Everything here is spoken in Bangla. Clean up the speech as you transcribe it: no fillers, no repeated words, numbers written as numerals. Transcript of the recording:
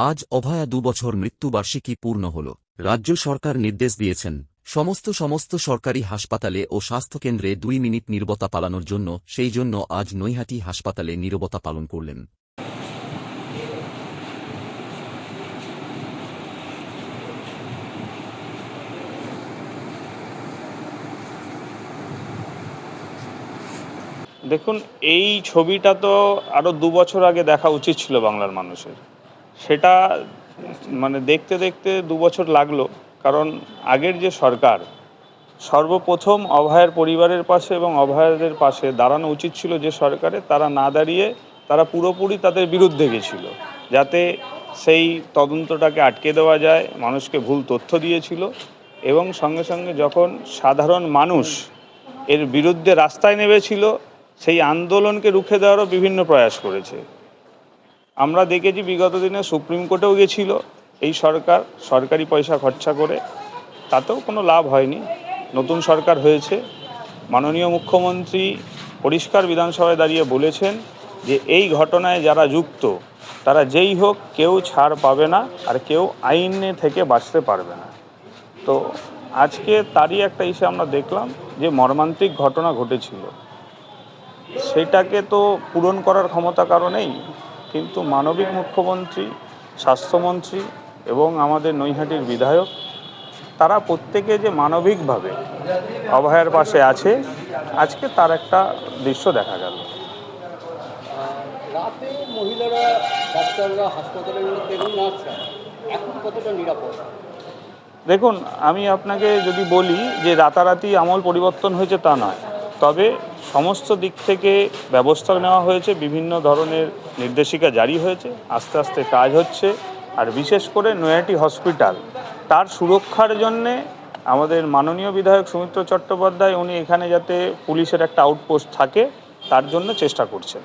আজ অভয়া 2 বছর মৃত্যুবার্ষিকী পূর্ণ হল। রাজ্য সরকার নির্দেশ দিয়েছেন সমস্ত সরকারি হাসপাতালে ও স্বাস্থ্যকেন্দ্রে 2 মিনিট নীরবতা পালনের জন্য। সেই জন্য আজ নৈহাটি হাসপাতালে নীরবতা পালন করলেন। দেখুন, এই ছবিটা তো আরও 2 বছর আগে দেখা উচিত ছিল বাংলার মানুষের। সেটা দেখতে দেখতে 2 বছর লাগলো, কারণ আগের যে সরকার সর্বপ্রথম অভয়ার পরিবারের পাশে এবং অভয়াদের পাশে দাঁড়ানো উচিত ছিল যে সরকারে, তারা না দাঁড়িয়ে তারা পুরোপুরি তাদের বিরুদ্ধে গেছিল, যাতে সেই তদন্তটাকে আটকে দেওয়া যায়। মানুষকে ভুল তথ্য দিয়েছিল এবং সঙ্গে সঙ্গে যখন সাধারণ মানুষ এর বিরুদ্ধে রাস্তায় নেমেছিল, সেই আন্দোলনকে রুখে দেওয়ারও বিভিন্ন প্রয়াস করেছে। আমরা দেখেছি বিগত দিনে সুপ্রিম কোর্টেও গেছিল এই সরকার, সরকারি পয়সা খরচা করে, তাতেও কোনো লাভ হয়নি। নতুন সরকার হয়েছে, মাননীয় মুখ্যমন্ত্রী পরিষ্কার বিধানসভায় দাঁড়িয়ে বলেছেন যে এই ঘটনায় যারা যুক্ত তারা যেই হোক কেউ ছাড় পাবে না, আর কেউ আইনে থেকে বাঁচতে পারবে না। তো আজকে তারই একটা ইস্যু আমরা দেখলাম যে মর্মান্তিক ঘটনা ঘটেছিল, সেটাকে তো পূরণ করার ক্ষমতা কারো নেই, কিন্তু মানবিক মুখ্যমন্ত্রী, স্বাস্থ্যমন্ত্রী এবং আমাদের নৈহাটির বিধায়ক, তারা প্রত্যেকে যে মানবিকভাবে অভয়ার পাশে আছে, আজকে তার একটা দৃশ্য দেখা গেল। রাতে মহিলারা, ডাক্তাররা হাসপাতালের মধ্যে এখন কতটা নিরাপদ? দেখুন, আমি আপনাকে যদি বলি যে রাতারাতি আমল পরিবর্তন হয়েছে তা নয়, তবে সমস্ত দিক থেকে ব্যবস্থা নেওয়া হয়েছে, বিভিন্ন ধরনের নির্দেশিকা জারি হয়েছে, আস্তে আস্তে কাজ হচ্ছে। আর বিশেষ করে নৈহাটি হসপিটাল, তার সুরক্ষার জন্যে আমাদের মাননীয় বিধায়ক সৌমিত্র চট্টোপাধ্যায়, উনি এখানে যাতে পুলিশের একটা আউটপোস্ট থাকে তার জন্য চেষ্টা করছেন।